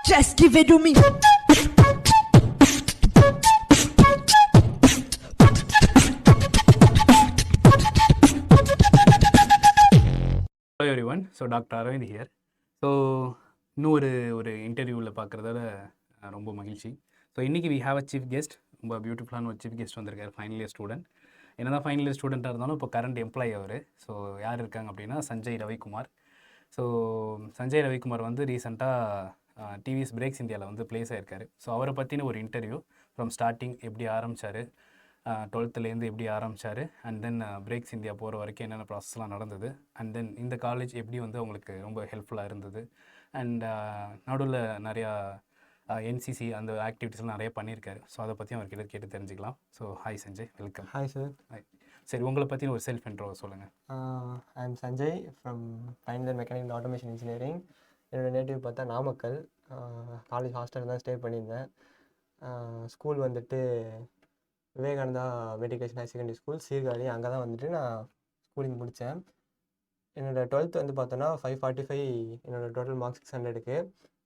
Just give it to me. Hello everyone. So Dr. Arvind here. So இன்னும் ஒரு இன்டர்வியூவில் பார்க்குறதால ரொம்ப மகிழ்ச்சி. ஸோ இன்றைக்கி we have a chief guest. ரொம்ப பியூட்டிஃபுல்லான ஒரு சீஃப் கெஸ்ட் வந்திருக்கார், ஃபைனல் இயர் ஸ்டூடெண்ட். என்ன தான் ஃபைனல் இயர் ஸ்டூடெண்ட்டாக இருந்தாலும் இப்போ கரண்ட் எம்ப்ளாயி அவர். ஸோ யார் இருக்காங்க அப்படின்னா சஞ்சய் ரவிக்குமார். ஸோ சஞ்சய் ரவிக்குமார் வந்து ரீசெண்டாக டிவிஎஸ் பிரேக்ஸ் இந்தியாவில் வந்து பிளேஸ் ஆகிருக்காரு. ஸோ அவரை பற்றின ஒரு இன்டர்வியூ ஃப்ரம் ஸ்டார்டிங், எப்படி ஆரம்பித்தார், 12th எப்படி ஆரம்பித்தார், அண்ட் தென் பிரேக்ஸ் இந்தியா போகிற வரைக்கும் என்னென்ன ப்ராசஸ்லாம் நடந்தது, அண்ட் தென் இந்த காலேஜ் எப்படி வந்து அவங்களுக்கு ரொம்ப ஹெல்ப்ஃபுல்லாக இருந்தது, அண்ட் நடுவில் நிறையா என்சிசி அந்த ஆக்டிவிட்டீஸ்லாம் நிறைய பண்ணியிருக்காரு. ஸோ அதை பற்றி அவர்கிட்ட கேட்டு தெரிஞ்சுக்கலாம். So hi Sanjay, welcome. Hi sir. Hi. சரி, உங்களை பற்றி ஒரு செல்ஃப் இன்ட்ரோ சொல்லுங்கள். I am Sanjay from final year mechanical automation engineering. என்னோடய நேட்டிவ் பார்த்தா நாமக்கல். காலேஜ் ஹாஸ்டல் தான் ஸ்டே பண்ணியிருந்தேன். ஸ்கூல் வந்துட்டு Vivekananda matriculation higher secondary school Sirkazhi, அங்கே தான் வந்துட்டு நான் ஸ்கூலிங் முடித்தேன். என்னோடய 12th வந்து பார்த்தோன்னா 545 என்னோடய டோட்டல் மார்க்ஸ் 600க்கு.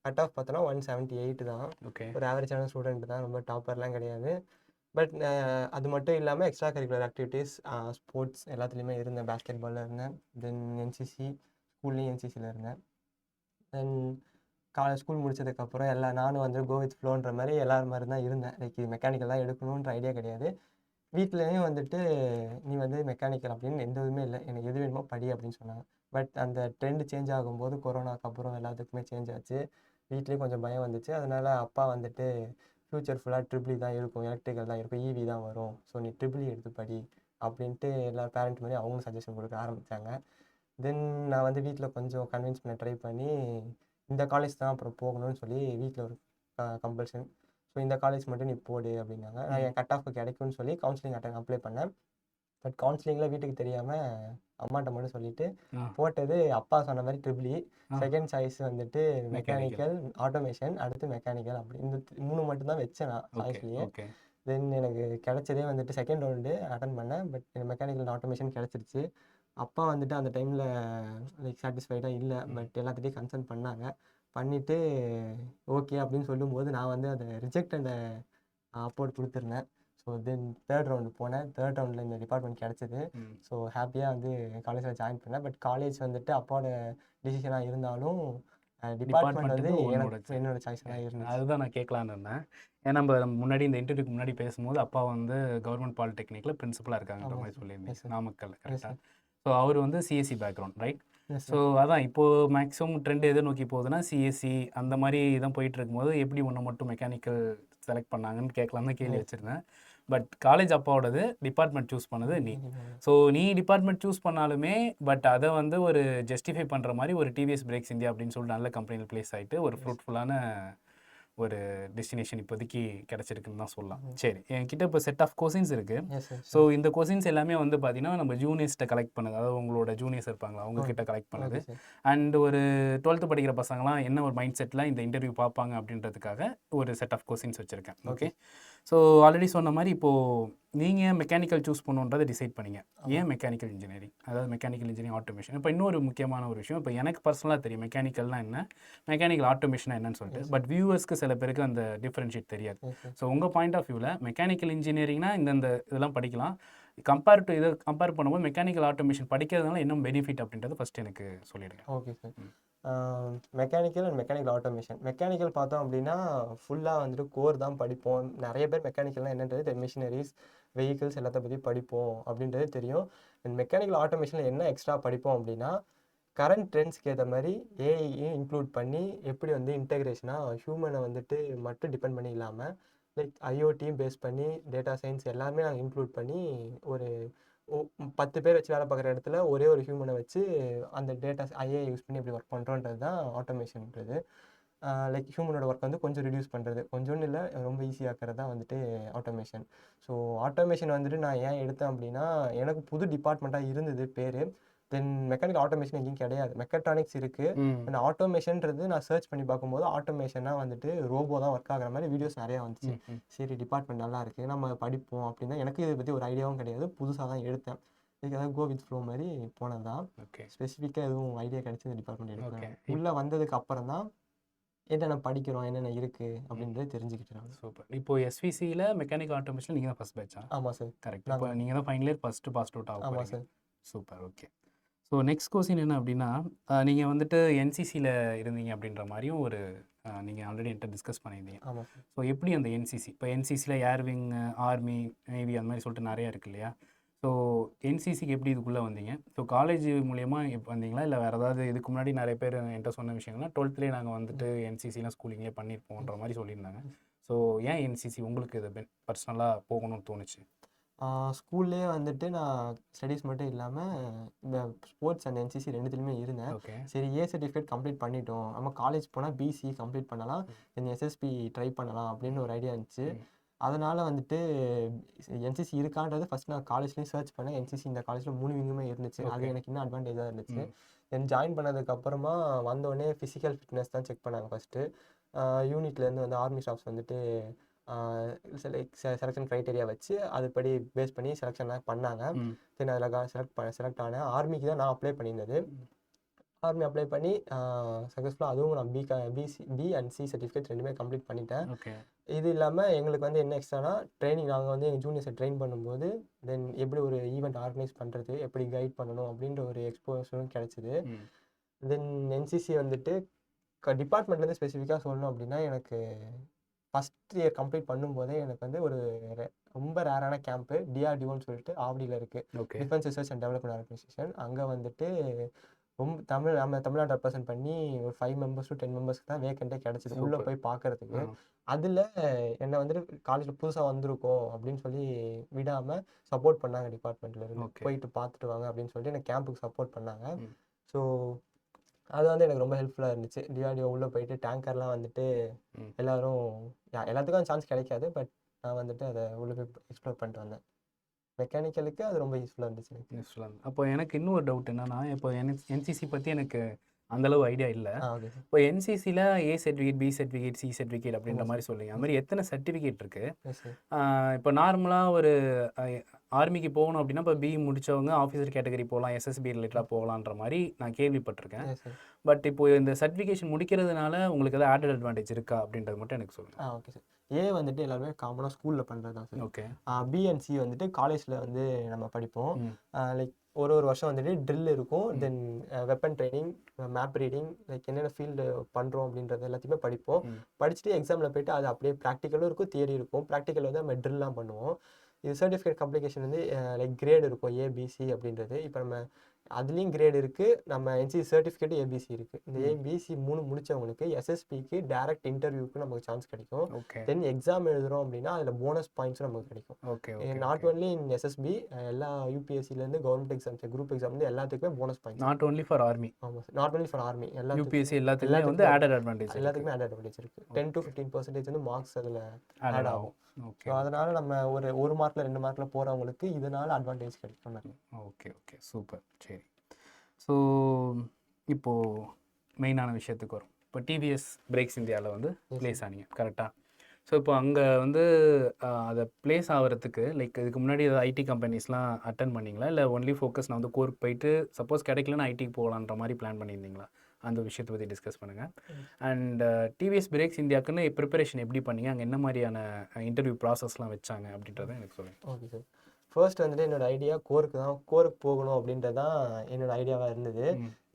கட் ஆஃப் பார்த்தோன்னா 178 தான். ஓகே. ஒரு ஆவரேஜான ஸ்டூடெண்ட் தான், ரொம்ப டாப்பர்லாம் கிடையாது. பட் அது மட்டும் இல்லாமல் எக்ஸ்ட்ரா கரிக்குலர் ஆக்டிவிட்டீஸ், ஸ்போர்ட்ஸ் எல்லாத்துலேயுமே இருந்தேன். பேஸ்கெட் பாலில் இருந்தேன், தென் என்சிசி, ஸ்கூல்லேயும் என்சிசியில் இருந்தேன். தென் ஸ்கூல் முடிச்சதுக்கப்புறம் நானும் வந்து கோ வித் ஃப்ளோன்ற மாதிரி எல்லாரும் மாதிரி தான் இருந்தேன். லைக் மெக்கானிக்கல் தான் எடுக்கணுன்ற ஐடியா கிடையாது. வீட்லேயும் வந்துட்டு நீ வந்து மெக்கானிக்கல் அப்படின்னு எந்த இதுவுமே இல்லை, எனக்கு எது வேணுமோ படி அப்படின்னு சொன்னாங்க. பட் அந்த ட்ரெண்ட் சேஞ்ச் ஆகும்போது கொரோனாக்கு அப்புறம் எல்லாத்துக்குமே சேஞ்ச் ஆச்சு. வீட்லேயும் கொஞ்சம் பயம் வந்துச்சு. அதனால் அப்பா வந்துட்டு ஃப்யூச்சர் ஃபுல்லாக ட்ரிபிள் தான் இருக்கும், எலக்ட்ரிக்கல் தான் இருக்கும், இவி தான் வரும், ஸோ நீ ட்ரிபிள் எடுத்து படி அப்படின்ட்டு எல்லா பேரண்ட் மாதிரி அவங்களும் சஜஷன் கொடுக்க ஆரம்பித்தாங்க. தென் நான் வந்து வீட்டில் கொஞ்சம் கன்வின்ஸ் பண்ண ட்ரை பண்ணி இந்த காலேஜ் தான் அப்புறம் போகணும்னு சொல்லி வீட்டில் ஒரு கம்பல்ஷன். ஸோ இந்த காலேஜ் மட்டும் நீ போடு அப்படின்னாங்க. நான் என் கட் ஆஃப் கிடைக்கும்னு சொல்லி கவுன்சிலிங் அப்ளை பண்ணேன். பட் கவுன்சிலிங்கில் வீட்டுக்கு தெரியாமல் அம்மாட்ட மட்டும் சொல்லிவிட்டு போட்டது அப்பா சொன்ன மாதிரி ட்ரிபிள். செகண்ட் சாய்ஸ் வந்துட்டு மெக்கானிக்கல் ஆட்டோமேஷன், அடுத்து மெக்கானிக்கல், அப்படி இந்த 3 மட்டும்தான் வச்சேன் நான் சாய்ஸ்லேயே. தென் எனக்கு கிடைச்சதே வந்துட்டு செகண்ட் ரவுண்டு அட்டன் பண்ணேன். பட் மெக்கானிக்கல் ஆட்டோமேஷன் கிடச்சிருச்சு. அப்பா வந்துட்டு அந்த டைமில் லைக் சாட்டிஸ்ஃபைடாக இல்லை, பட் எல்லாத்துட்டையும் கன்சர்ன் பண்ணாங்க. பண்ணிவிட்டு ஓகே அப்படின்னு சொல்லும்போது நான் வந்து அதை ரிஜெக்ட் அந்த அப்போர்ட் கொடுத்துருந்தேன். ஸோ தென் தேர்ட் ரவுண்டு போனேன். தேர்ட் ரவுண்டில் இந்த டிபார்ட்மெண்ட் கிடச்சிது. ஸோ ஹாப்பியாக வந்து காலேஜில் ஜாயின் பண்ணேன். பட் காலேஜ் வந்துட்டு அப்பாவோட டிசிஷனாக இருந்தாலும் டிபார்ட்மெண்ட் வந்து என்னோட சாய்ஸாக இருந்தது. அதுதான் நான் கேட்கலான்னு இருந்தேன். ஏன்னா நம்ம முன்னாடி இந்த இன்டர்வியூக்கு முன்னாடி பேசும்போது அப்பா வந்து கவர்மெண்ட் பாலிடெக்னிக்கில் பிரின்சிபலாக இருக்காங்கன்ற மாதிரி சொல்லியிருந்தேன், நாமக்கல். கரெக்டாக. ஸோ அவர் வந்து சிஎஸ்சி பேக்ரவுண்ட், ரைட்? ஸோ அதான் இப்போது மேக்ஸிமம் ட்ரெண்ட் எதை நோக்கி போகுதுன்னா சிஎஸ்சி அந்த மாதிரி தான் போயிட்டு இருக்கும்போது எப்படி ஒன்று மட்டும் மெக்கானிக்கல் செலக்ட் பண்ணாங்கன்னு கேட்கலாம் தான் கேள்வி வச்சுருந்தேன். பட் காலேஜ் அப்பாவோடது, டிபார்ட்மெண்ட் சூஸ் பண்ணது நீ. ஸோ நீ டிபார்ட்மெண்ட் சூஸ் பண்ணாலுமே பட் அதை வந்து ஒரு ஜஸ்டிஃபை பண்ணுற மாதிரி ஒரு டிவிஎஸ் பிரேக்ஸ் இந்தியா அப்படின்னு சொல்லிட்டு நல்ல கம்பெனியில் பிளேஸ் ஆகிட்டு ஒரு ஃப்ரூட்ஃபுல்லான ஒரு டெஸ்டினேஷன் இப்போதைக்கு கிடச்சிருக்குன்னு தான் சொல்லலாம். சரி, என்கிட்ட இப்போ செட் ஆஃப் கொஸ்டின்ஸ் இருக்குது. ஸோ இந்த கொஸ்டின்ஸ் எல்லாமே வந்து பார்த்தீங்கன்னா நம்ம ஜூனியர்ஸ்ட்டை கலெக்ட் பண்ணது, அதாவது உங்களோட ஜூனியர்ஸ் இருப்பாங்களா அவங்கக்கிட்ட கலெக்ட் பண்ணது. அண்ட் ஒரு 12th படிக்கிற பசங்களாம் என்ன ஒரு மைண்ட் செட்டில் இந்த இன்டர்வியூ பார்ப்பாங்க அப்படின்றதுக்காக ஒரு செட் ஆஃப் கொஸ்டின்ஸ் வச்சுருக்கேன். ஓகே. ஸோ ஆல்ரெடி சொன்ன மாதிரி இப்போது நீங்கள் மெக்கானிக்கல் சூஸ் பண்ணுன்றதை டிசைட் பண்ணிங்க. ஏன் மெக்கானிக்கல் இன்ஜினியரிங், அதாவது மெக்கானிக்கல் இன்ஜினியரிங் ஆட்டோமேஷன். இப்போ இன்னொரு முக்கியமான ஒரு விஷயம், இப்போ எனக்கு பர்சனலாக தெரியும் மெக்கானிக்கல்னால் என்ன, மெக்கானிக்கல் ஆட்டோமேஷன் என்னன்னு சொல்லிட்டு. பட் வியூவர்ஸ்க்கு சில பேருக்கு அந்த டிஃப்ரென்ஷியேட் தெரியாது. ஸோ உங்கள் பாயிண்ட் ஆஃப் வியூவில் மெக்கானிக்கல் இன்ஜினியரிங்னா இந்த இதெல்லாம் படிக்கலாம், இதை கம்பேர் பண்ணும்போது மெக்கானிக்கல் ஆட்டோமேஷன் படிக்கிறதுனால என்ன பெனிஃபிட் அப்படின்றத ஃபஸ்ட் எனக்கு சொல்லிடுங்க. Okay sir. Mechanical and mechanical automation. Mechanical பார்த்தோம் அப்படின்னா ஃபுல்லாக வந்துட்டு கோர் தான் படிப்போம். நிறைய பேர் மெக்கானிக்கல்னால் என்னன்றது மிஷினரிஸ், வெஹிக்கிள்ஸ் எல்லாத்த பற்றி படிப்போம் அப்படின்றது தெரியும். அண்ட் மெக்கானிக்கல் ஆட்டோமேஷனில் என்ன எக்ஸ்ட்ரா படிப்போம் அப்படின்னா கரண்ட் ட்ரெண்ட்ஸ்க்கு ஏற்ற மாதிரி ஏஐயும் இன்க்ளூட் பண்ணி எப்படி வந்து இன்டெகிரேஷனாக ஹியூமனை வந்துட்டு மட்டும் டிபெண்ட் பண்ணி இல்லாமல் லைக் ஐஓடியும் பேஸ் பண்ணி டேட்டா சயின்ஸ் எல்லாமே நாங்கள் இன்க்ளூட் பண்ணி ஒரு 10 பேர் வச்சு வேலை பார்க்குற இடத்துல ஒரே ஒரு ஹியூமனை வச்சு அந்த டேட்டா ஐஏ யூஸ் பண்ணி எப்படி ஒர்க் பண்ணுறோன்றது தான் ஆட்டோமேஷன்ன்றது. லைக் ஹியூமனோட ஒர்க் வந்து கொஞ்சம் ரிடியூஸ் பண்ணுறது, கொஞ்சோன்னு இல்லை ரொம்ப ஈஸியாகிறது தான் வந்துட்டு ஆட்டோமேஷன். ஸோ ஆட்டோமேஷன் வந்துட்டு நான் ஏன் எடுத்தேன் அப்படின்னா எனக்கு புது டிபார்ட்மெண்ட்டாக இருந்தது பேர். தென் மெக்கானிக்கல் ஆட்டோமேஷன் எங்கேயும் கிடையாது, மெக்கட்ரானிக்ஸ் இருக்குது. அண்ட் ஆட்டோமேஷன்றது நான் சர்ச் பண்ணி பார்க்கும்போது ஆட்டோமேஷனாக வந்துட்டு ரோபோ தான் ஒர்க் ஆகிற மாதிரி வீடியோஸ் நிறையா வந்துச்சு. சரி, டிபார்ட்மெண்ட் நல்லா இருக்குது, நம்ம படிப்போம் அப்படின்னா எனக்கு இதை பற்றி ஒரு ஐடியாவும் கிடையாது, புதுசாக தான் எடுத்தேன். இதுக்காக கோ வித் ஃப்ளோ மாதிரி போனது தான். ஸ்பெசிஃபிக்காக எதுவும் ஐடியா கிடைச்சி இந்த டிபார்ட்மெண்ட் எடுத்தேன். உள்ளே வந்ததுக்கு அப்புறம் தான் என்னென்ன படிக்கிறோம், என்னென்ன இருக்குது அப்படின்றது தெரிஞ்சுக்கிட்டேன். சூப்பர். இப்போ எஸ்விசியில் மெக்கானிக்கல் ஆட்டோமேஷன் நீங்கள் தான் ஃபஸ்ட் பேட்சா? ஆமாம் சார். கரெக்ட். இப்போ நீங்கள் தான் final year first pass out ஆக ஆமாம் போகிறீங்க. Sir. Super. Okay. So next question என்ன அப்படின்னா, நீங்கள் வந்துட்டு என்சிசியில் இருந்தீங்க அப்படின்ற மாதிரியும் ஒரு நீங்கள் ஆல்ரெடி என்கிட்ட டிஸ்கஸ் பண்ணியிருந்தீங்க. ஆமாம் சார். ஸோ எப்படி அந்த என்சிசி, இப்போ என்சிசியில் ஏர்விங், ஆர்மி, நேவி அந்த மாதிரி சொல்லிட்டு நிறையா இருக்கு இல்லையா? ஸோ என்சிசிக்கு எப்படி இதுக்குள்ளே வந்தீங்க? ஸோ காலேஜ் மூலயமா வந்தீங்களா, இல்லை வேறு ஏதாவது இதுக்கு முன்னாடி நிறைய பேர் என்கிட்ட சொன்ன விஷயங்கள்லாம் 12லேயே நாங்கள் வந்துட்டு என்சிசிலாம் ஸ்கூலிங்லேயே பண்ணியிருப்போன்ற மாதிரி சொல்லியிருந்தாங்க. ஸோ ஏன் என்சிசி உங்களுக்கு இது பர்சனலாக போகணும்னு தோணுச்சு? ஸ்கூல்லேயே வந்துட்டு நான் ஸ்டடீஸ் மட்டும் இல்லாமல் இந்த ஸ்போர்ட்ஸ் அண்ட் என்சிசி ரெண்டுத்துலையுமே இருந்தேன். ஓகே. சரி, ஏ சர்டிஃபிகேட் கம்ப்ளீட் பண்ணிட்டோம், நம்ம காலேஜ் போனால் பிசி கம்ப்ளீட் பண்ணலாம், தென் எஸ்எஸ்பி ட்ரை பண்ணலாம் அப்படின்னு ஒரு ஐடியா இருந்துச்சு. அதனால் வந்துட்டு என்சிசி இருக்கான்றது ஃபஸ்ட் நான் காலேஜ்லேயும் சர்ச் பண்ணேன். என்சிசி இந்த காலேஜில் 3 விங்குமே இருந்துச்சு. அது எனக்கு இன்னும் அட்வான்டேஜாக இருந்துச்சு. தென் ஜாயின் பண்ணதுக்கப்புறமா வந்தோடனே ஃபிசிக்கல் ஃபிட்னஸ் தான் செக் பண்ணாங்க ஃபஸ்ட்டு. யூனிட்லேருந்து வந்து ஆர்மி ஸ்டாஃப்ஸ் வந்துட்டு செலெக்ஷன் க்ரைட்டீரியா வச்சு அதுபடி பேஸ் பண்ணி செலெக்ஷன்லாம் பண்ணாங்க. தென் அதில் செலக்ட் ஆனேன். ஆர்மிக்கு தான் நான் அப்ளை பண்ணியிருந்தது. ஆர்மி அப்ளை பண்ணி சக்ஸஸ்ஃபுல்லாக அதுவும் நான் பி அண்ட் சி சர்டிஃபிகேட் ரெண்டுமே கம்ப்ளீட் பண்ணிட்டேன். இது இல்லாமல் எங்களுக்கு வந்து என்ன எக்ஸ்ட்ரானா ட்ரைனிங், நாங்கள் வந்து எங்கள் ஜூனியர்ஸை ட்ரெயின் பண்ணும்போது தென் எப்படி ஒரு ஈவெண்ட் ஆர்கனைஸ் பண்ணுறது, எப்படி கைட் பண்ணணும் அப்படின்ற ஒரு எக்ஸ்போசரும் கிடச்சிது. தென் என்சிசி வந்துட்டு டிபார்ட்மெண்ட்லேருந்து ஸ்பெசிஃபிக்காக சொல்லணும் அப்படின்னா, எனக்கு ஃபஸ்ட் இயர் கம்ப்ளீட் பண்ணும்போதே எனக்கு வந்து ஒரு ரொம்ப ரேரான கேம்ப்பு டிஆர்டிஓன்னு சொல்லிட்டு ஆவடியில் இருக்குது, defence research and development organisation. அங்கே வந்துட்டு ரொம்ப நம்ம தமிழ்நாடு ரெப்ரசென்ட் பண்ணி ஒரு 5 members to 10 members தான் வேக்கண்ட்டே கிடச்சிது உள்ளே போய் பார்க்குறதுக்கு. அதில் என்னை வந்துட்டு காலேஜில் புதுசாக வந்திருக்கோம் அப்படின்னு சொல்லி விடாமல் சப்போர்ட் பண்ணாங்க டிபார்ட்மெண்ட்லேருந்து. போயிட்டு பார்த்துட்டு வாங்க அப்படின்னு சொல்லிட்டு எனக்கு கேம்புக்கு சப்போர்ட் பண்ணாங்க. ஸோ அது வந்து எனக்கு ரொம்ப ஹெல்ப்ஃபுல்லாக இருந்துச்சு. டிஆர்டிஓ உள்ளே போயிட்டு டேங்கர்லாம் வந்துட்டு எல்லாத்துக்கும் சான்ஸ் கிடைக்காது, பட் நான் வந்துட்டு அதை உள்ளே போய் எக்ஸ்ப்ளோர் பண்ணிட்டு வந்தேன். மெக்கானிக்கலுக்கு அது ரொம்ப யூஸ்ஃபுல்லாக இருந்துச்சு எனக்கு. யூஸ்ஃபுல்லாக. அப்போ எனக்கு இன்னொரு டவுட் என்னன்னா, இப்போ என்சிசி பற்றி எனக்கு அந்தளவு ஐடியா இல்லை. இப்போ என்சிசியில் A certificate, B certificate, C certificate அப்படின்ற மாதிரி சொல்லுங்க. அது மாதிரி எத்தனை சர்டிஃபிகேட் இருக்குது? இப்போ நார்மலாக ஒரு ஆர்மிக்கு போகணும் அப்படின்னா இப்போ பி முடித்தவங்க ஆஃபீஸர் கேட்டகரி போகலாம், எஸ்எஸ்பி ரிலேட்டடாக போகலான்ற மாதிரி நான் கேள்விப்பட்டிருக்கேன். பட் இப்போ இந்த சர்டிஃபிகேஷன் முடிக்கிறதுனால உங்களுக்கு ஏதாவது ஆடட் அட்வான்டேஜ் இருக்கா அப்படின்றது மட்டும் எனக்கு சொல்லுங்கள். Okay sir. ஏ வந்துட்டு எல்லாருமே காமனாக ஸ்கூலில் பண்ணுறது தான் sir. Okay. B and C வந்துட்டு காலேஜில் வந்து நம்ம படிப்போம். லைக் ஒரு வருஷம் வந்துட்டு ட்ரில் இருக்கும், then weapon training, map reading, like என்னென்ன ஃபீல்டு பண்ணுறோம் அப்படின்றது எல்லாத்தையுமே படிப்போம். படிச்சுட்டு எக்ஸாமில் போய்ட்டு அது அப்படியே ப்ராக்டிக்கலும் இருக்கும், தியரி இருக்கும். ப்ராக்டிக்கல் வந்து நம்ம ட்ரில்லாம் பண்ணுவோம். இது சர்டிஃபிகேட் கம்ப்ளிகேஷன் வந்து லைக் கிரேட் இருக்கும், ஏபிசி அப்படின்றது. இப்போ நம்ம அதுலேயும் கிரேட் இருக்குது, நம்ம என்சிசி சர்டிஃபிகேட் ஏபிசி இருக்குது. இந்த ஏபிசி 3 முடித்தவங்களுக்கு எஸ்எஸ்பிக்கு டேரக்ட் இன்டர்வியூக்கு நமக்கு சான்ஸ் கிடைக்கும். தென் எக்ஸாம் எழுதுகிறோம் அப்படின்னா அதில் போனஸ் பாயிண்ட்ஸும் நமக்கு கிடைக்கும். நாட் ஒன்லி இன் எஸ்எஸ்பி, எல்லா யூபிஎஸ்சிலேருந்து கவர்மெண்ட் எக்ஸாம்ஸ், குரூப் எக்ஸாம்லேருந்து எல்லாத்துக்குமே bonus points. Not only for army. ஆமாம் sir, not only for army, எல்லா யூபிஎஸ்சி எல்லாத்துக்குமே வந்து ஆடட் அட்வான்டேஜ், எல்லாத்துக்குமே ஆடட் அட்வான்டேஜ் இருக்குது. 10 to 15% வந்து மார்க்ஸ் அதில் ஆட் ஆகும். ஸோ அதனால் நம்ம ஒரு மார்க்கில் 2 மார்க்கில் போகிறவங்களுக்கு இதனால் அட்வான்டேஜ் கிடைக்கும். ஓகே. சூப்பர். சரி. ஸோ இப்போது மெயினான விஷயத்துக்கு வரும். இப்போ டிவிஎஸ் பிரேக்ஸ் இந்தியாவில் வந்து ப்ளேஸ் ஆனீங்க, கரெக்டாக? ஸோ இப்போ அங்கே வந்து அதை ப்ளேஸ் ஆகிறதுக்கு லைக் இதுக்கு முன்னாடி ஏதாவது ஐடி கம்பெனிஸ்லாம் அட்டன் பண்ணிங்களா, இல்லை ஒன்லி ஃபோக்கஸ் நான் வந்து கோர்க்கு போயிட்டு சப்போஸ் கிடைக்கலன்னு ஐடிக்கு போகலான்ற மாதிரி பிளான் பண்ணியிருந்தீங்களா? அந்த விஷயத்தை பற்றி டிஸ்கஸ் பண்ணுங்கள். அண்ட் டிவிஎஸ் பிரேக்ஸ் இந்தியாவுக்குன்னு ப்ரிப்பரேஷன் எப்படி பண்ணீங்க, அங்கே என்ன மாதிரியான இன்டர்வியூ ப்ராசஸ்லாம் வச்சாங்க அப்படின்றத எனக்கு சொல்லுங்கள். Okay sir. ஃபர்ஸ்ட் வந்துட்டு என்னோடய ஐடியா கோருக்கு போகணும் அப்படின்றது தான் என்னோடய ஐடியாவாக இருந்தது.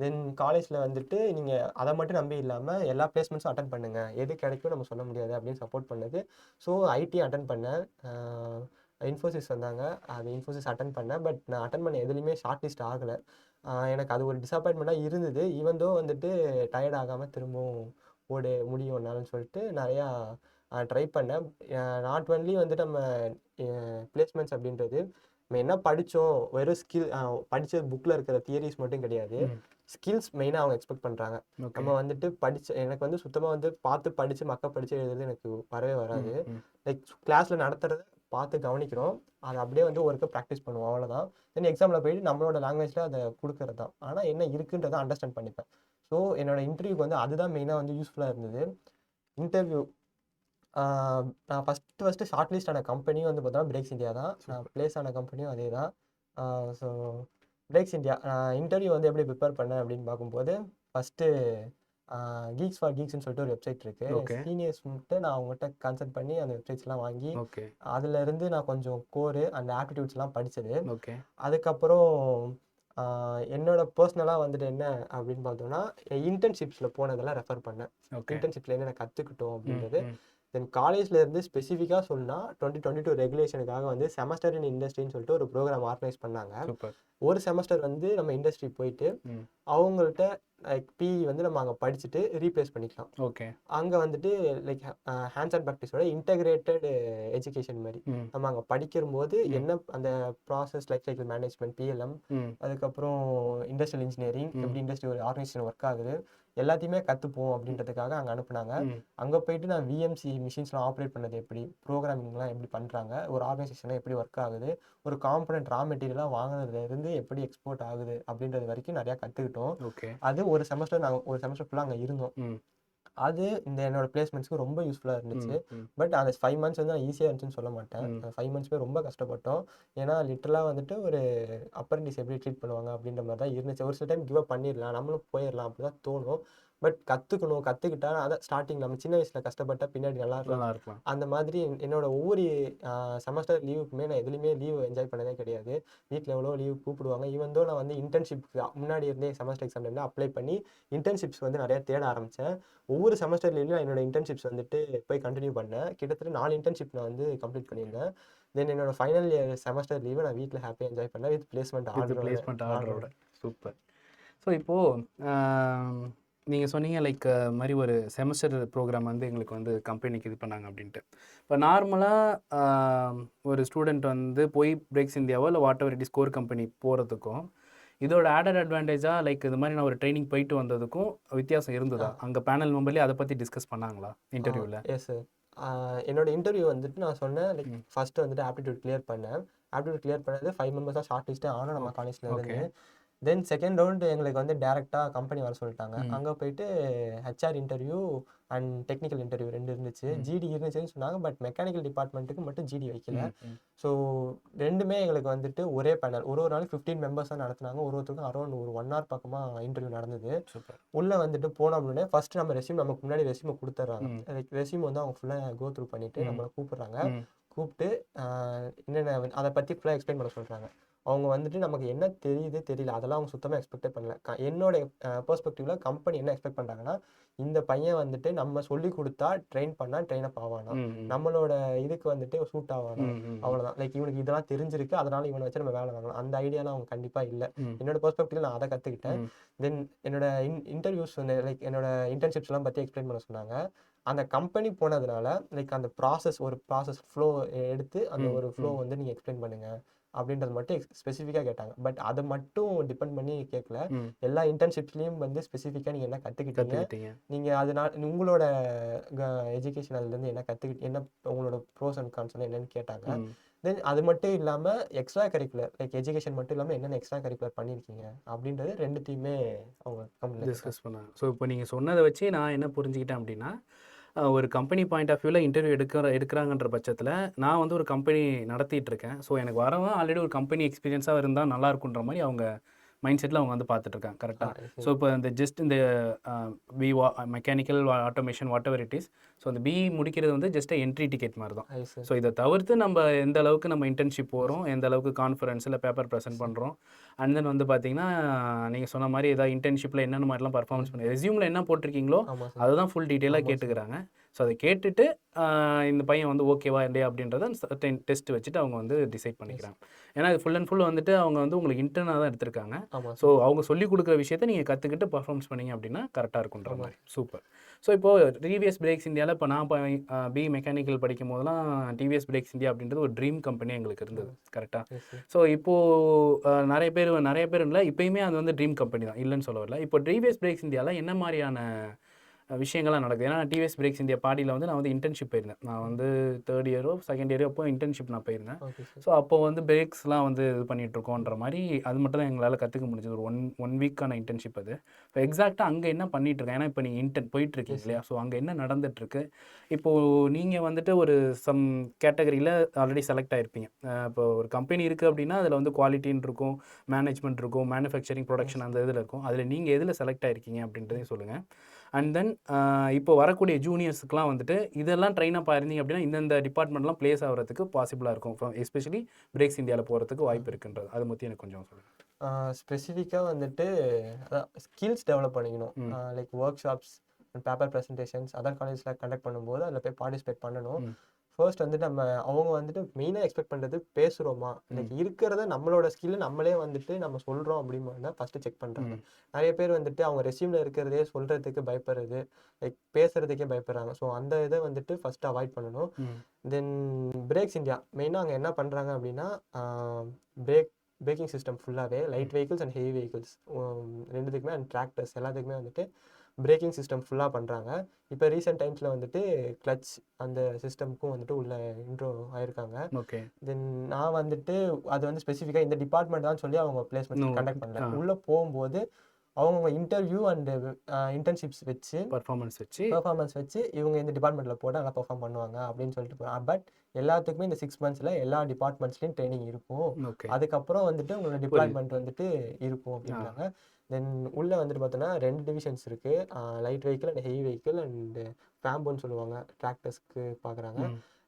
தென் காலேஜில் வந்துட்டு நீங்கள் அதை மட்டும் நம்பி இல்லாமல் எல்லா பிளேஸ்மெண்ட்ஸும் அட்டன் பண்ணுங்கள், எது கிடைக்கும் நம்ம சொல்ல முடியாது அப்படின்னு சப்போர்ட் பண்ணது. ஸோ ஐடி அட்டன் பண்ணேன். இன்ஃபோசிஸ் வந்தாங்க, அது இன்ஃபோசிஸ் அட்டன் பண்ணேன். பட் நான் அட்டன் பண்ண எதுலேயுமே ஷார்ட் லிஸ்ட் ஆகலை. எனக்கு அது ஒரு டிசப்பாயின்மெண்ட்டாக இருந்தது. ஈவன் தோ வந்துட்டு டயர்ட் ஆகாமல் திரும்பவும் முடியும் என்னால்னு சொல்லிட்டு நிறையா ட்ரை பண்ணேன். நாட் ஒன்லி வந்துட்டு நம்ம பிளேஸ்மெண்ட்ஸ் அப்படின்றது நம்ம என்ன படித்தோம், வெறும் ஸ்கில் படித்த புக்கில் இருக்கிற தியரிஸ் மட்டும் கிடையாது, ஸ்கில்ஸ் மெயினாக அவங்க எக்ஸ்பெக்ட் பண்ணுறாங்க. நம்ம வந்துட்டு எனக்கு வந்து சுத்தமாக வந்து பார்த்து படித்து படித்து எழுதுறது எனக்கு வரவே வராது. லைக் கிளாஸில் நடத்துகிறத பார்த்து கவனிக்கிறோம், அதை அப்படியே வந்து ஒருக்க ப்ராக்டிஸ் பண்ணுவோம், அவ்வளோதான். தென் எக்ஸாமில் போயிட்டு நம்மளோட லாங்குவேஜில் அதை கொடுக்கறது தான். ஆனால் என்ன இருக்குன்றதை அண்டர்ஸ்டாண்ட் பண்ணிப்பேன். ஸோ என்னோடய இன்டர்வியூக்கு வந்து அதுதான் மெயினாக வந்து யூஸ்ஃபுல்லாக இருந்தது. இன்டர்வியூ நான் ஃபஸ்ட்டு ஷார்ட் லிஸ்ட் ஆன கம்பெனியும் வந்து பார்த்தோன்னா பிரேக்ஸ் இந்தியா தான். நான் ப்ளேஸ் ஆன கம்பெனியும் அதே தான். ஸோ பிரேக்ஸ் இந்தியா நான் இன்டர்வியூ வந்து எப்படி ப்ரிப்பேர் பண்ணேன் அப்படின்னு பார்க்கும்போது, ஃபஸ்ட்டு கீக்ஸ் ஃபார் கீக்ஸ்னு சொல்லிட்டு ஒரு வெப்சைட் இருக்குது. ஓகே சீனியர்ஸ்ன்ட்டு நான் அவங்ககிட்ட கன்சல்ட் பண்ணி அந்த வெப்சைட்ஸ்லாம் வாங்கி ஓகே அதுலேருந்து நான் கொஞ்சம் கோரு அண்ட் ஆப்டிடியூட்ஸ்லாம் படித்தது. ஓகே அதுக்கப்புறம் என்னோட பர்சனலாக வந்துட்டு என்ன அப்படின்னு பார்த்தோம்னா இன்டர்ன்ஷிப்ஸில் போனதெல்லாம் ரெஃபர் பண்ணேன். ஓகே இன்டர்ன்ஷிப்பில் என்னென்ன கற்றுக்கிட்டோம் ம் அப்படின்றது. ம் தென் காலேஜ்லேருந்து ஸ்பெசிஃபிக்காக சொன்னால் 2022 ரெகுலேஷனுக்காக வந்து செமஸ்டர் இன் இண்டஸ்ட்ரின்னு சொல்லிட்டு ஒரு ப்ரோக்ராம் ஆர்கனைஸ் பண்ணாங்க. சூப்பர் ஒரு செமஸ்டர் வந்து நம்ம இண்டஸ்ட்ரி போயிட்டு ம் அவங்கள்ட்ட லைக் பிஇ வந்து நம்ம அங்கே படிச்சுட்டு ரீப்ளேஸ் பண்ணிக்கலாம். ஓகே அங்கே வந்துட்டு லைக் ஹேண்ட்ஸ் அண்ட் ப்ராக்டிஸோட இன்டகிரேட்டட் எஜுகேஷன் மாதிரி ம் நம்ம அங்கே படிக்கும்போது என்ன அந்த process life cycle management PLM, ம் அதுக்கப்புறம் இண்டஸ்ட்ரியல் இன்ஜினியரிங், எப்படி இண்டஸ்ட்ரி ஒரு ஆர்கனைசேஷன் ஒர்க் ஆகுது எல்லாத்தையுமே கற்றுப்போம் அப்படின்றதுக்காக அங்கே அனுப்புனாங்க. ம் அங்கே போயிட்டு நான் விஎம்சி மிஷின்ஸ்லாம் ஆப்ரேட் பண்ணது எப்படி, ப்ரோக்ராமிங்லாம் எப்படி பண்ணுறாங்க, ஒரு ஆர்கனைசேஷனாக எப்படி ஒர்க் ஆகுது, ஒரு காம்பனண்ட் ரா மெட்டீரியலாக வாங்கினதுலேருந்து எப்படி எக்ஸ்போர்ட் ஆகுது அப்படின்றது வரைக்கும் நிறையா கற்றுக்கிட்டோம். ஓகே அது ஒரு செமஸ்டர் நாங்கள் ஒரு செமஸ்டர் ஃபுல்லாக அங்கே இருந்தோம். ம் அது இந்த என்னோட பிளேஸ்மெண்ட்ஸ்க்கு ரொம்ப யூஸ்ஃபுல்லாக இருந்துச்சு. ம் பட் அந்த 5 மந்த்ஸ் வந்து நான் ஈஸியாக இருந்துச்சுன்னு சொல்ல மாட்டேன். ம் அந்த 5 மந்த்ஸ்மே ரொம்ப கஷ்டப்பட்டோம். ஏன்னா லிட்டரலாக வந்துட்டு ஒரு அப்ரண்டிஸ் எப்படி ட்ரீட் பண்ணுவாங்க அப்படின்ற மாதிரி தான் இருந்துச்சு. ஒரு சில டைம் கிவ் அப் பண்ணிடலாம், நம்மளும் போயிடலாம் அப்படி தான் தோணும். பட் கற்றுக்கிட்டா அதான் ஸ்டார்டிங் நம்ம சின்ன வயசில் கஷ்டப்பட்டா பின்னாடி நல்லா இருக்கும். நல்லா இருக்கலாம் அந்த மாதிரி என்னோட ஒவ்வொரு செமஸ்டர் லீவுக்குமே நான் எதுலேயுமே லீவ் என்ஜாய் பண்ணதே கிடையாது. வீட்டில் எவ்வளோ லீவ் கூப்பிடுவாங்க. ஈவன் தோ நான் வந்து இன்டர்ன்ஷிப்க்கு முன்னாடி இருந்தே செமஸ்டர் எக்ஸாம் டைமில் அப்ளை பண்ணி இன்டர்ன்ஷிப்ஸ் வந்து நிறையா தேட ஆரம்பித்தேன். ஒவ்வொரு செமஸ்டர் லீவ்லையும் என்னோட இன்டர்ன்ஷிப்ஸ் வந்துட்டு போய் கண்டினியூ பண்ணேன். கிட்டத்தட்ட 4 இன்டர்ன்ஷிப் நான் வந்து கம்ப்ளீட் பண்ணியிருந்தேன். தென் என்னோட ஃபைனல் இயர் செமஸ்டர் லீவை நான் வீட்டில் ஹாப்பியாக என்ஜாய் பண்ணேன் வித் பிளேஸ்மெண்ட் ஆர்டரோட. சூப்பர். ஸோ இப்போது நீங்கள் சொன்னீங்க லைக் மாதிரி ஒரு செமஸ்டர் ப்ரோக்ராம் வந்து எங்களுக்கு வந்து கம்பெனிக்கு இது பண்ணாங்க அப்படின்ட்டு. இப்போ நார்மலாக ஒரு ஸ்டூடெண்ட் வந்து போய் பிரேக்ஸ் இந்தியாவோ இல்லை what ever it is core company போகிறதுக்கும் இதோட ஆடட் அட்வான்டேஜாக லைக் இது மாதிரி நான் ஒரு ட்ரைனிங் போயிட்டு வந்ததுக்கும் வித்தியாசம் இருந்ததா? அங்கே பேனல் மெம்பர்லேயே அதை பற்றி டிஸ்கஸ் பண்ணாங்களா இன்டர்வியூவில்? Yes sir. என்னோட இன்டர்வியூ வந்துட்டு நான் சொன்னேன் லைக் ஃபஸ்ட்டு வந்துட்டு ஆப்டிடியூட் கிளியர் பண்ணேன். ஆப்டிடியூட் கிளியர் பண்ணது 5 மெம்பர்ஸாக ஷார்ட் லிஸ்ட்டே ஆனோம் நம்ம காலேஜில் இருந்து. தென் செகண்ட் ரவுண்டு எங்களுக்கு வந்து டேரெக்டாக கம்பெனி வர சொல்லிட்டாங்க. அங்கே போயிட்டு HR interview and technical interview 2 இருந்துச்சு. ஜிடி இருந்துச்சுன்னு சொன்னாங்க. பட் மெக்கானிக்கல் டிபார்ட்மெண்ட்டுக்கு மட்டும் ஜிடி வைக்கல. ஸோ ரெண்டுமே எங்களுக்கு வந்துட்டு ஒரே பேனல் ஒரு நாளைக்கு 15 மெம்பர்ஸாக நடத்துனாங்க. ஒருத்தருக்கும் அரௌண்ட் ஒரு 1 hour பக்கமாக இன்டர்வியூ நடந்தது. உள்ளே வந்துட்டு போனோம் அப்படின்னே ஃபஸ்ட்டு நம்ம நமக்கு முன்னாடி ரெஸ்யூமை கொடுத்துட்றாங்க. ரெஸ்யூம் வந்து அவங்க ஃபுல்லாக கோ த்ரூ பண்ணிவிட்டு நம்மளை கூப்பிட்றாங்க. கூப்பிட்டு என்னென்ன அதை பற்றி ஃபுல்லாக எக்ஸ்பிளைன் பண்ண சொல்கிறாங்க. அவங்க வந்துட்டு நமக்கு என்ன தெரியுது தெரியல அதெல்லாம் அவங்க சுத்தமாக எக்ஸ்பெக்டே பண்ணல. என்னோட பெர்ஸ்பெக்டிவில் கம்பெனி என்ன எக்ஸ்பெக்ட் பண்ணுறாங்கன்னா, இந்த பையன் வந்துட்டு நம்ம சொல்லி கொடுத்தா ட்ரெயின் பண்ணால் ட்ரெயின் அப் ஆவானா, நம்மளோட இதுக்கு வந்துட்டு சூட் ஆவானா, அவ்வளோதான். லைக் இவனுக்கு இதெல்லாம் தெரிஞ்சிருக்கு அதனால இவனை வச்சு நம்ம வேலை வாங்கலாம் அந்த ஐடியாலாம் அவங்க கண்டிப்பாக இல்லை. என்னோட பெர்ஸ்பெக்டிவில் நான் அதை கற்றுக்கிட்டேன். தென் என்னோட இன்டர்வியூஸ் லைக் என்னோட இன்டர்ன்ஷிப்ஸ்லாம் பற்றி எக்ஸ்பிளைன் பண்ண சொன்னாங்க. அந்த கம்பெனி போனதுனால லைக் அந்த ஒரு ப்ராசஸ் ஃப்ளோ எடுத்து அந்த ஒரு ஃப்ளோ வந்து நீங்கள் எக்ஸ்பிளைன் பண்ணுங்கள் அப்படின்றது மட்டும் ஸ்பெசிஃபிக்காக கேட்டாங்க. பட் அதை மட்டும் டிபெண்ட் பண்ணி கேட்கல. எல்லா இன்டர்ன்ஷிப்ஸ்லையும் வந்து ஸ்பெசிஃபிக்காக நீங்கள் என்ன கற்றுக்கிட்டீங்க, நீங்கள் அதனால உங்களோட எஜுகேஷன் அதுலேருந்து என்ன என்ன உங்களோட ப்ரோஸ் அண்ட் கான்ஸ் என்னன்னு கேட்டாங்க. தென் அது மட்டும் இல்லாமல் எக்ஸ்ட்ரா கரிக்குலர் லைக் எஜுகேஷன் மட்டும் இல்லாமல் என்னென்ன எக்ஸ்ட்ரா கரிக்குலர் பண்ணியிருக்கீங்க அப்படின்றது ரெண்டுத்தையுமே அவங்க கம்பெனியில் டிஸ்கஸ் பண்ணாங்க. ஸோ இப்போ நீங்கள் சொன்னதை வச்சு நான் என்ன புரிஞ்சுக்கிட்டேன் அப்படின்னா, ஒரு கம்பெனி பாயிண்ட் ஆஃப் வியூவில் இன்டர்வியூ எடுக்கிறாங்கன்ற பட்சத்தில் நான் வந்து ஒரு கம்பெனி நடத்திட்டு இருக்கேன். ஸோ எனக்கு வரவன் ஆல்ரெடி ஒரு கம்பெனி எக்ஸ்பீரியன்ஸாக இருந்தால் நல்லா இருக்குன்ற மாதிரி அவங்க மைண்ட் செட்டில் அவங்க வந்து பார்த்துட்டு இருக்காங்க. கரெக்டாக. ஸோ இப்போ இந்த ஜஸ்ட் இந்த mechanical automation what ever it is, so அந்த பிஇ முடிக்கிறது வந்து ஜஸ்ட் என்ட்ரி டிக்கெட் மாதிரி தான். ஸோ இதை தவிர்த்து நம்ம எந்த அளவுக்கு நம்ம இன்டர்ன்ஷிப் போகிறோம், எந்த அளவுக்கு கான்ஃபரன்ஸில் பேப்பர் ப்ரெசென்ட் பண்ணுறோம், அண்ட் தென் வந்து பார்த்தீங்கன்னா நீங்கள் சொன்ன மாதிரி ஏதாவது இன்டர்ன்ஷிப்பில் என்னென்ன மாதிரிலாம் பர்ஃபார்மன்ஸ் பண்ணி ரெஸ்யூமில் என்ன போட்டிருக்கீங்களோ அதுதான் ஃபுல் டீட்டெயிலாக கேட்டுக்கிறாங்க. ஸோ அதை கேட்டுட்டு இந்த பையன் வந்து ஓகேவா இல்லையா அப்படின்றத சர்டன் டெஸ்ட் வச்சுட்டு அவங்க வந்து டிசைட் பண்ணிக்கிறாங்க. ஏன்னா இது ஃபுல் அண்ட் ஃபுல் வந்துட்டு அவங்க வந்து உங்களுக்கு இன்டர்னாக தான் எடுத்திருக்காங்க. ஸோ அவங்க சொல்லிக் கொடுக்குற விஷயத்த நீங்கள் கற்றுக்கிட்டு பர்ஃபார்மன்ஸ் பண்ணீங்க அப்படின்னா கரெக்டாக இருக்குன்ற மாதிரி. சூப்பர். ஸோ இப்போது டிவிஎஸ் பிரேக்ஸ் இந்தியாவில் இப்போ நான் பி மெக்கானிக்கல் படிக்கும் போதெல்லாம் டிவிஎஸ் பிரேக்ஸ் இந்தியா அப்படின்றது ஒரு ட்ரீம் கம்பெனி எங்களுக்கு இருந்தது. கரெக்டாக. ஸோ இப்போது நிறைய பேர் இல்லை, இப்போயுமே அது வந்து ட்ரீம் கம்பெனி தான், இல்லைன்னு சொல்ல வரல. இப்போ டிவிஎஸ் பிரேக்ஸ் இந்தியாவில் என்ன மாதிரியான விஷயங்கள்லாம் நடக்குது. ஏன்னா டிவிஎஸ் பிரேக்ஸ் இந்தியா பாடியில் வந்து நான் வந்து இன்டர்ன்ஷிப் போயிருந்தேன். நான் வந்து 3rd இயரோ 2nd இயரோ அப்போ இன்டர்ன்ஷிப் நான் போயிருந்தேன். Okay sir. ஸோ அப்போ வந்து பிரேக்ஸ்லாம் வந்து இது பண்ணிகிட்ருக்கோன்ற மாதிரி அது மட்டும் தான் எங்களால் கற்றுக்க முடிஞ்சது. ஒரு ஒன் வீக்கான இன்டர்ன்ஷிப் அது. இப்போ எக்ஸாக்டாக அங்கே என்ன பண்ணிகிட்ருக்கேன், ஏன்னா இப்போ நீங்கள் போயிட்டுருக்கீங்க இல்லையா? ஸோ அங்கே என்ன நடந்துகிட்ருக்கு, இப்போது நீங்கள் வந்துட்டு ஒரு சம் கேட்டகரியில் ஆல்ரெடி செலக்ட் ஆகிருப்பீங்க. இப்போ ஒரு கம்பெனி இருக்குது அப்படின்னா அதில் வந்து குவாலிட்டின்னு இருக்கும், மேனேஜ்மெண்ட் இருக்கும், மேனுஃபேக்சரிங் ப்ரொடக்ஷன் அந்த இதில் இருக்கும். அதில் நீங்கள் எதில் செலக்ட் ஆகிருக்கீங்க அப்படின்றதையும் சொல்லுங்கள். அண்ட் தென் இப்போ வரக்கூடிய ஜூனியர்ஸுக்குலாம் வந்துட்டு இதெல்லாம் ட்ரெயின் அப் ஆயிருந்தீங்க அப்படின்னா இந்தந்த டிபார்ட்மெண்ட்லாம் ப்ளேஸ் ஆகிறதுக்கு பாசிபிளாக இருக்கும். எஸ்பெஷலி பிரேக்ஸ் இந்தியாவில் போகிறதுக்கு வாய்ப்பு இருக்குன்றது அதை பற்றி எனக்கு கொஞ்சம் சொல்லுங்கள். ஸ்பெசிஃபிக்காக வந்துட்டு அதான் ஸ்கில்ஸ் டெவலப் பண்ணிக்கணும். Like work shops and paper presentations other காலேஜில் கண்டக்ட் பண்ணும்போது அதில் போய் பார்ட்டிசிபேட் பண்ணணும். ஃபர்ஸ்ட் வந்துட்டு அவங்க வந்துட்டு மெயினாக எக்ஸ்பெக்ட் பண்ணுறது பேசுகிறோமா, லைக் இருக்கிறத நம்மளோட ஸ்கில் நம்மளே வந்துட்டு நம்ம சொல்கிறோம் அப்படின்னு தான் ஃபஸ்ட்டு செக் பண்ணுறாங்க. நிறைய பேர் வந்துட்டு அவங்க ரெஸ்யூமில் இருக்கிறதே சொல்கிறதுக்கு பயப்படுறது, லைக் பேசுகிறதுக்கே பயப்படுறாங்க. ஸோ அந்த இதை வந்துட்டு ஃபஸ்ட்டு அவாய்ட் பண்ணணும். தென் பிரேக்ஸ் இந்தியா மெயினாக அங்கே என்ன பண்ணுறாங்க அப்படின்னா பிரேக்கிங் சிஸ்டம் ஃபுல்லாகவே light vehicles and heavy vehicles ரெண்டுத்துக்குமே அண்ட் டிராக்டர்ஸ் எல்லாத்துக்குமே வந்துட்டு பிரேக்கிங் சிஸ்டம் ஃபுல்லாக பண்ணுறாங்க. இப்போ ரீசெண்ட் டைம்ஸில் வந்துட்டு கிளச் அந்த சிஸ்டம்க்கும் வந்துட்டு உள்ள இன்ட்ரோ ஆயிருக்காங்க. ஓகே. தென் நான் வந்துட்டு அது வந்து ஸ்பெசிஃபிக்காக இந்த டிபார்ட்மெண்ட் தான் சொல்லி அவங்க பிளேஸ்மெண்ட் கண்டக்ட் பண்ணல. உள்ளே போகும்போது அவங்க இன்டர்வியூ அண்ட் இன்டர்ன்ஷிப்ஸ் வச்சு பர்ஃபார்மன்ஸ் வச்சு இவங்க இந்த டிபார்ட்மெண்ட்டில் போட்டு நல்லா பெர்ஃபார்ம் பண்ணுவாங்க அப்படின்னு சொல்லிட்டு போகிறாங்க. பட் எல்லாத்துக்குமே இந்த 6 monthsல எல்லா டிபார்ட்மெண்ட்ஸ்லையும் ட்ரைனிங் இருக்கும். அதுக்கப்புறம் வந்துட்டு உங்களோட டிபார்ட்மெண்ட் வந்துட்டு இருக்கும் அப்படின்றாங்க. தென் உள்ளே வந்துட்டு பார்த்தோன்னா 2 டிவிஷன்ஸ் இருக்குது. Light vehicle and heavy vehicle and ஃபேம்போன்னு சொல்லுவாங்க, டிராக்டர்ஸ்க்கு பார்க்குறாங்க.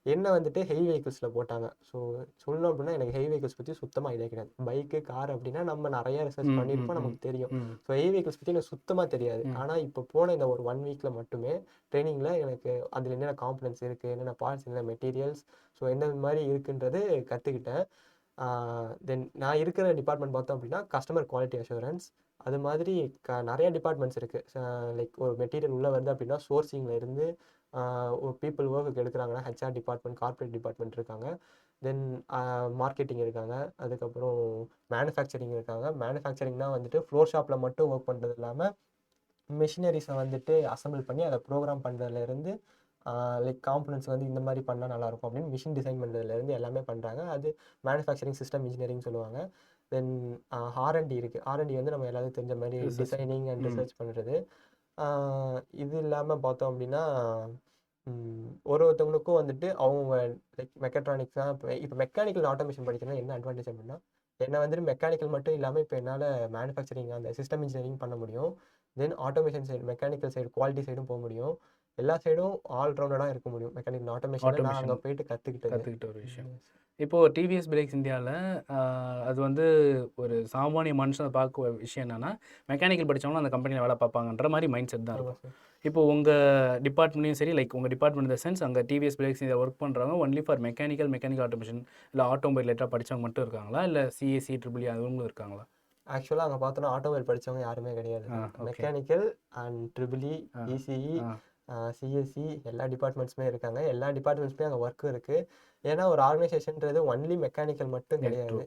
என்ன வந்துட்டு ஹெவி வெஹிக்கிள்ஸில் போட்டாங்க. ஸோ சொல்லணும் அப்படின்னா எனக்கு ஹெவி வெஹிக்கிள்ஸ் பற்றி சுத்தமாக ஐடியா கிடையாது. பைக்கு கார் அப்படின்னா நம்ம நிறைய ரிசர்ச் பண்ணியிருப்போம், நமக்கு தெரியும். ஸோ ஹெவி வெஹிக்கிள்ஸ் பற்றி எனக்கு சுத்தமாக தெரியாது. ஆனால் இப்போ போன இந்த ஒரு 1 weekல மட்டுமே ட்ரைனிங்கில் எனக்கு அதில் என்னென்ன காம்பனன்ட்ஸ் இருக்குது, என்னென்ன பார்ட்ஸ், என்னென்ன மெட்டீரியல்ஸ், ஸோ எந்த மாதிரி இருக்குன்றது கற்றுக்கிட்டேன். தென் நான் இருக்கிற டிபார்ட்மெண்ட் பார்த்தோம் அப்படின்னா கஸ்டமர் குவாலிட்டி அஷூரன்ஸ். அது மாதிரி நிறைய டிபார்ட்மெண்ட்ஸ் இருக்குது. லைக் ஒரு மெட்டீரியல் உள்ளே வருது அப்படின்னா சோர்சிங்கில் இருந்து பீப்புள் ஒர்க்கு எடுக்கிறாங்கன்னா ஹெச்ஆர் டிபார்ட்மெண்ட், கார்பரேட் டிபார்ட்மெண்ட் இருக்காங்க. தென் மார்க்கெட்டிங் இருக்காங்க. அதுக்கப்புறம் மேனுஃபேக்சரிங் இருக்காங்க. மேனுஃபேக்சரிங்னா வந்துட்டு ஃப்ளோர் ஷாப்பில் மட்டும் ஒர்க் பண்ணுறது இல்லாமல் மிஷினரிஸை வந்துட்டு அசம்பிள் பண்ணி அதை ப்ரோக்ராம் பண்ணுறதுலேருந்து லைக் காம்பனன்ட்ஸ் வந்து இந்த மாதிரி பண்ணால் நல்லாயிருக்கும் அப்படின்னு மிஷின் டிசைன் பண்ணுறதுலேருந்து எல்லாமே பண்ணுறாங்க. அது மேனுஃபேக்சரிங் சிஸ்டம் இன்ஜினியரிங் சொல்லுவாங்க. தென் R&D இருக்குது. R&D வந்து நம்ம எல்லாத்துக்கும் தெரிஞ்ச மாதிரி டிசைனிங் அண்ட் ரிசர்ச் பண்ணுறது. இது இல்லாமல் பார்த்தோம் அப்படின்னா ஒருத்தவங்களுக்கும் வந்துட்டு அவங்க லைக் மெக்கட்ரானிக்ஸ் தான். இப்போ மெக்கானிக்கல் ஆட்டோமேஷன் படிக்கணும்னா என்ன அட்வான்டேஜ் அப்படின்னா என்ன வந்துட்டு மெக்கானிக்கல் மட்டும் இல்லாமல் இப்போ என்னால் மேனுஃபேக்சரிங் அந்த சிஸ்டம் இன்ஜினியரிங் பண்ண முடியும். Then automation side, mechanical side, quality சைடும் போக முடியும். எல்லா சைடும் ஆல்ரவுண்டடாக இருக்க முடியும். மெக்கானிக்கல் ஆட்டோமேஷன் நான் அங்கே போயிட்டு கற்றுக்கிட்ட ஒரு விஷயம். இப்போது டிவிஎஸ் பிரேக்ஸ் இந்தியாவில் அது வந்து ஒரு சாமானிய மனுஷனை பார்க்க விஷயம் என்னென்னா மெக்கானிக்கல் படித்தவங்களும் அந்த கம்பெனியில் வேலை பார்ப்பாங்கன்ற மாதிரி மைண்ட் செட் தான் இருக்கும். இப்போ உங்கள் டிபார்ட்மெண்ட்லையும் சரி, லைக் உங்கள் டிபார்ட்மெண்ட் இந்த சென்ஸ் அங்கே டிவிஎஸ் பிரேக்ஸ் இந்தியா ஒர்க் பண்ணுறவங்க ஒன்லி ஃபார் மெக்கானிக்கல் ஆட்டோமேஷன் இல்லை ஆட்டோமொபைல் ரிலேட்டாக படித்தவங்க மட்டும் இருக்காங்களா, இல்லை சிஎஸ்சி ட்ரிபிள் அதுவும் இருக்காங்களா? ஆக்சுவலாக அங்கே பார்த்தோன்னா ஆட்டோமொபைல் படித்தவங்க யாருமே கிடையாது. Mechanical and triple ECE CSC எல்லா டிபார்ட்மெண்ட்ஸுமே இருக்காங்க. எல்லா டிபார்ட்மெண்ட்ஸுமே அங்கே ஒர்க்கும் இருக்குது. ஏன்னா ஒரு ஆர்கனைசேஷன்றது ஒன்லி மெக்கானிக்கல் மட்டும் கிடையாது.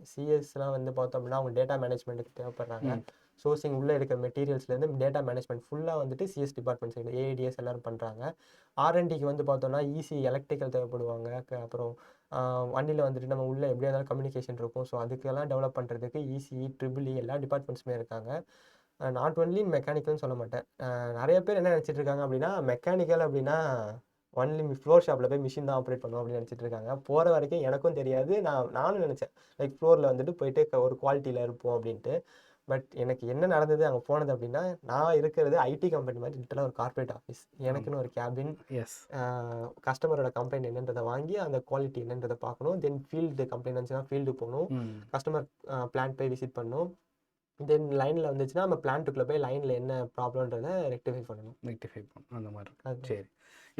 சிஎஸ்லாம் வந்து பார்த்தோம் அப்படின்னா அவங்க டேட்டா மேனேஜ்மெண்ட்டுக்கு தேவைப்படுறாங்க. சோர்சிங் உள்ளே இருக்கிற மெட்டீரியல்ஸ்லேருந்து டேட்டா மேனேஜ்மெண்ட் ஃபுல்லாக வந்துட்டு சிஎஸ் டிபார்ட்மெண்ட் சைடு ஏஐடிஎஸ் எல்லோரும் பண்ணுறாங்க. R&Dக்கு வந்து பார்த்தோன்னா ஈஸி எலக்ட்ரிக்கல் தேவைப்படுவாங்க. அப்புறம் வண்டியில் வந்துட்டு நம்ம உள்ளே எப்படியா இருந்தாலும் கம்யூனிகேஷன் இருக்கும். ஸோ அதுக்கெல்லாம் டெவலப் பண்ணுறதுக்கு இசிஇ ட்ரிபிள் எல்லா டிபார்ட்மெண்ட்ஸுமே இருக்காங்க. நாட் ஒன்லி மெக்கானிக்கல்னு சொல்ல மாட்டேன். நிறைய பேர் என்ன நினச்சிட்டு இருக்காங்க அப்படின்னா மெக்கானிக்கல் அப்படின்னா ஒன்லி ஃப்ளோர் ஷாப்பில் போய் மிஷின் தான் ஆப்ரேட் பண்ணுவோம் அப்படின்னு நினச்சிட்டு இருக்காங்க. போகிற வரைக்கும் எனக்கும் தெரியாது. நானும் நினச்சேன் லைக் ஃப்ளோரில் வந்துட்டு போயிட்டு ஒரு குவாலிட்டியில் இருப்போம் அப்படின்ட்டு. பட் எனக்கு என்ன நடந்தது அங்கே போனது அப்படின்னா நான் இருக்கிறது ஐடி கம்பெனி மாதிரி லிட்டலாக ஒரு கார்பரேட் ஆஃபீஸ். எனக்குன்னு ஒரு கேபின், கஸ்டமரோட கம்ப்ளைண்ட் என்னன்றதை வாங்கி அந்த குவாலிட்டி என்னன்றதை பார்க்கணும். தென் ஃபீல்டு கம்ப்ளைண்ட் வந்துச்சுன்னா ஃபீல்டு போகணும், கஸ்டமர் பிளான்ட் போய் விசிட் பண்ணணும். தென் லைனில் வந்துச்சுன்னா நம்ம பிளான்ட்டுக்குள்ளே போய் லைனில் என்ன ப்ராப்ளம்ன்றதை ரெக்டிஃபை பண்ணணும் அந்த மாதிரி. சரி,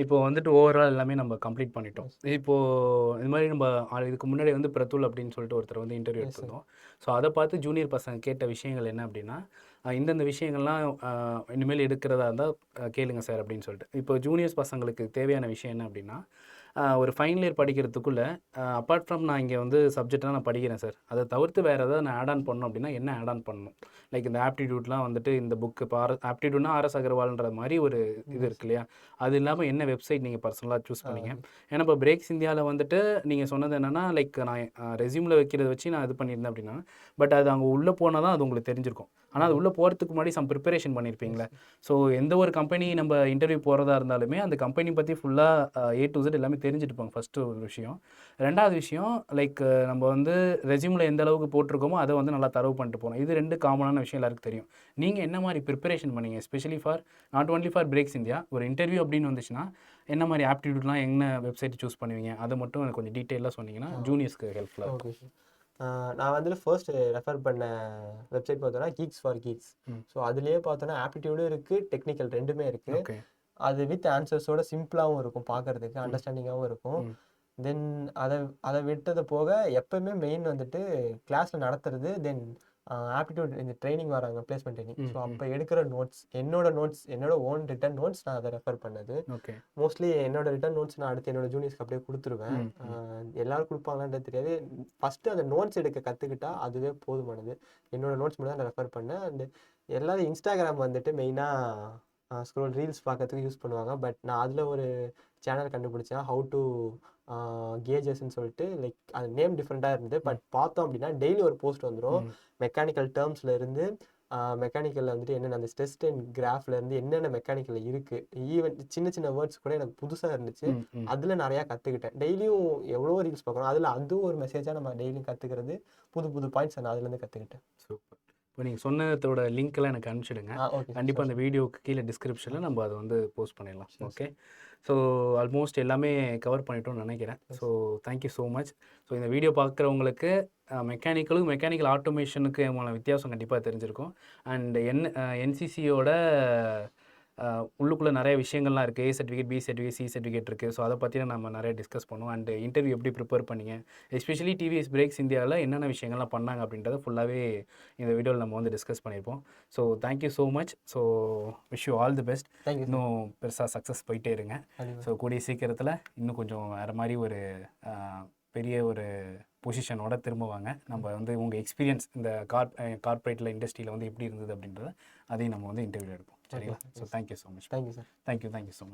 இப்போ வந்துட்டு ஓவரால் எல்லாமே நம்ம கம்ப்ளீட் பண்ணிட்டோம். இப்போது இது மாதிரி நம்ம இதுக்கு முன்னாடி வந்து பிரத்துல் அப்படின்னு சொல்லிட்டு ஒருத்தர் வந்து இன்டர்வியூ எடுத்திருந்தோம். ஸோ அதை பார்த்து ஜூனியர் பசங்க கேட்ட விஷயங்கள் என்ன அப்படின்னா இந்தந்த விஷயங்கள்லாம் இனிமேல் எடுக்கிறதா இருந்தால் கேளுங்க சார் அப்படின்னு சொல்லிட்டு. இப்போ ஜூனியர்ஸ் பசங்களுக்கு தேவையான விஷயம் என்ன அப்படின்னா ஒரு ஃபைனல் இயர் படிக்கிறதுக்குள்ளே அப்பார்ட் ஃப்ரம் நான் இங்கே வந்து சப்ஜெக்டாக நான் படிக்கிறேன் சார், அதை தவிர்த்து வேறு ஏதாவது நான் ஆட் ஆன் பண்ணணும் அப்படின்னா என்ன ஆட் ஆன் பண்ணணும்? லைக் இந்த ஆப்டிடியூட்லாம் வந்துட்டு இந்த புக்கு இப்போ ஆப்டிடியூட்னா ஆர்எஸ் அகர்வால்ன்ற மாதிரி ஒரு இது இருக்கு இல்லையா, அது இல்லாமல் என்ன வெப்சைட் நீங்கள் பர்சனலாக சூஸ் பண்ணீங்க? ஏன்னா இப்போ பிரேக்ஸ் இந்தியாவில் வந்துட்டு நீங்கள் சொன்னது என்னென்னா லைக் நான் ரெஸ்யூமில் வைக்கிறத வச்சு நான் இது பண்ணியிருந்தேன் அப்படின்னா, பட் அது அங்கே உள்ளே போனால் தான் அது உங்களுக்கு தெரிஞ்சிருக்கும். ஆனால் அது உள்ளே போகிறதுக்கு முன்னாடி சம் ப்ரிப்பரேஷன் பண்ணியிருப்பீங்களே. ஸோ எந்த ஒரு கம்பெனி நம்ம இன்டர்வியூ போகிறதா இருந்தாலுமே அந்த கம்பெனி பற்றி ஃபுல்லாக A to Z எல்லாமே தெரிஞ்சுட்டு போங்க. ஃபஸ்ட்டு ஒரு விஷயம். ரெண்டாவது விஷயம் லைக் நம்ம வந்து ரெஸ்யூமில் எந்த அளவுக்கு போட்டிருக்கோமோ அதை வந்து நல்லா தரவு பண்ணிட்டு போகணும். இது 2 காமனான விஷயம் எல்லாருக்கும் தெரியும். நீங்கள் என்ன மாதிரி ப்ரிப்பரேஷன் பண்ணீங்க? Especially for not only for Brakes India, ஒரு இன்டர்வியூ அப்படின்னு வந்துச்சுன்னா என்ன மாதிரி ஆப்டிடியூட்லாம் என்ன வெப்சைட் சூஸ் பண்ணுவீங்க? அதை மட்டும் எனக்கு கொஞ்சம் டீட்டெயிலாக சொன்னீங்கன்னா ஜூனியர்ஸ்க்கு ஹெல்ப்ஃபுல்லாக இருக்கும். ஓகே. நான் வந்துட்டு ஃபர்ஸ்ட் ரெஃபர் பண்ண வெப்சைட் பார்த்தோன்னா கீக்ஸ் ஃபார் கீக்ஸ். ஸோ அதுலேயே பார்த்தோன்னா ஆப்டிடியூடும் இருக்குது, டெக்னிக்கல் ரெண்டுமே இருக்குது. ஓகே. அது வித் ஆன்சர்ஸோட சிம்பிளாகவும் இருக்கும், பார்க்கறதுக்கு அண்டர்ஸ்டாண்டிங்காகவும் இருக்கும். தென் அதை விட்டது போக எப்பவுமே மெயின் வந்துட்டு கிளாஸில் நடத்துறது. தென் ஆப்டிடியூட் இந்த ட்ரைனிங் வராங்க, பிளேஸ்மெண்ட் ட்ரைனிங். ஸோ அப்போ எடுக்கிற நோட்ஸ், என்னோட ஓன் ரிட்டன் நோட்ஸ் நான் அதை ரெஃபர் பண்ணது. ஓகே. மோஸ்ட்லி என்னோட ரிட்டன் நோட்ஸ் நான் அடுத்து என்னோட ஜூனியர்ஸ்க்கு அப்படியே கொடுத்துருவேன். எல்லாரும் கொடுப்பாங்களான்றது தெரியாது. ஃபஸ்ட்டு அந்த நோட்ஸ் எடுக்க கற்றுக்கிட்டா அதுவே போதுமானது. என்னோட நோட்ஸ் மட்டும் தான் நான் ரெஃபர் பண்ணேன். அண்ட் எல்லாரும் இன்ஸ்டாகிராம் வந்துட்டு மெயினாக ஸ்க்ரோல் ரீல்ஸ் பார்க்கறதுக்கு யூஸ் பண்ணுவாங்க. பட் நான் அதில் ஒரு சேனல் கண்டுபிடிச்சேன், ஹவு டு கேஜஸ்ன்னு சொல்லிட்டு. லைக் அது நேம் டிஃப்ரெண்ட்டாக இருந்தது. பட் பார்த்தோம் அப்படின்னா டெய்லி ஒரு போஸ்ட் வந்துடும். மெக்கானிக்கல் டேர்ம்ஸில் இருந்து மெக்கானிக்கலில் வந்துட்டு என்னென்ன அந்த ஸ்ட்ரெஸ் அண்ட் கிராஃப்ல இருந்து என்னென்ன மெக்கானிக்கலில் இருக்குது, ஈவன் சின்ன சின்ன வேர்ட்ஸ் கூட எனக்கு புதுசாக இருந்துச்சு. அதில் நிறையா கற்றுக்கிட்டேன். டெய்லியும் எவ்வளோ ரீல்ஸ் பார்க்கணும், அதில் அதுவும் ஒரு மெசேஜாக நம்ம டெய்லியும் கற்றுக்கிறது. புது புது பாயிண்ட்ஸ் நான் அதுலேருந்து கற்றுக்கிட்டேன். சூப்பர். இப்போ நீங்கள் சொன்னதோட லிங்க்கெல்லாம் எனக்கு அனுப்பிச்சிடுங்க. கண்டிப்பாக அந்த வீடியோக்கு கீழே டிஸ்கிரிப்ஷனில் நம்ம அதை வந்து போஸ்ட் பண்ணிடலாம். ஓகே. ஸோ ஆல்மோஸ்ட் எல்லாமே கவர் பண்ணிட்டோம்னு நினைக்கிறேன். So thank you so much. So இந்த வீடியோ பார்க்குறவங்களுக்கு மெக்கானிக்கல் ஆட்டோமேஷனுக்கு வித்தியாசம் கண்டிப்பாக தெரிஞ்சிருக்கும். அண்ட் என்சிசியோட உள்ளுக்குள்ளே நிறைய விஷயங்கள்லாம் இருக்குது. A certificate, B certificate, C certificate இருக்குது. ஸோ அதை பற்றி நம்ம நிறைய டிஸ்கஸ் பண்ணுவோம். அண்ட் இன்டர்வியூ எப்படி ப்ரிப்பேர் பண்ணீங்க, எஸ்பெஷலி டிவிஎஸ் பிரேக்ஸ் இந்தியாவில் என்னென்ன விஷயங்கள்லாம் பண்ணாங்க அப்படின்றத ஃபுல்லாகவே இந்த வீடியோவில் நம்ம வந்து டிஸ்கஸ் பண்ணியிருப்போம். So thank you so much. So wish you all the best. இன்னும் பெருசாக சக்ஸஸ் போயிட்டே இருங்க. ஸோ கூடிய சீக்கிரத்தில் இன்னும் கொஞ்சம் வேறு மாதிரி ஒரு பெரிய ஒரு பொசிஷனோட திரும்புவாங்க. நம்ம வந்து உங்கள் எக்ஸ்பீரியன்ஸ் இந்த கார்ப்பரேட்டில் இண்டஸ்ட்ரியில் வந்து எப்படி இருந்தது அப்படின்றத அதையும் நம்ம வந்து இன்டர்வியூ எடுப்போம். சரிங்களா? So thank you so much. Thank you sir. Thank you so much.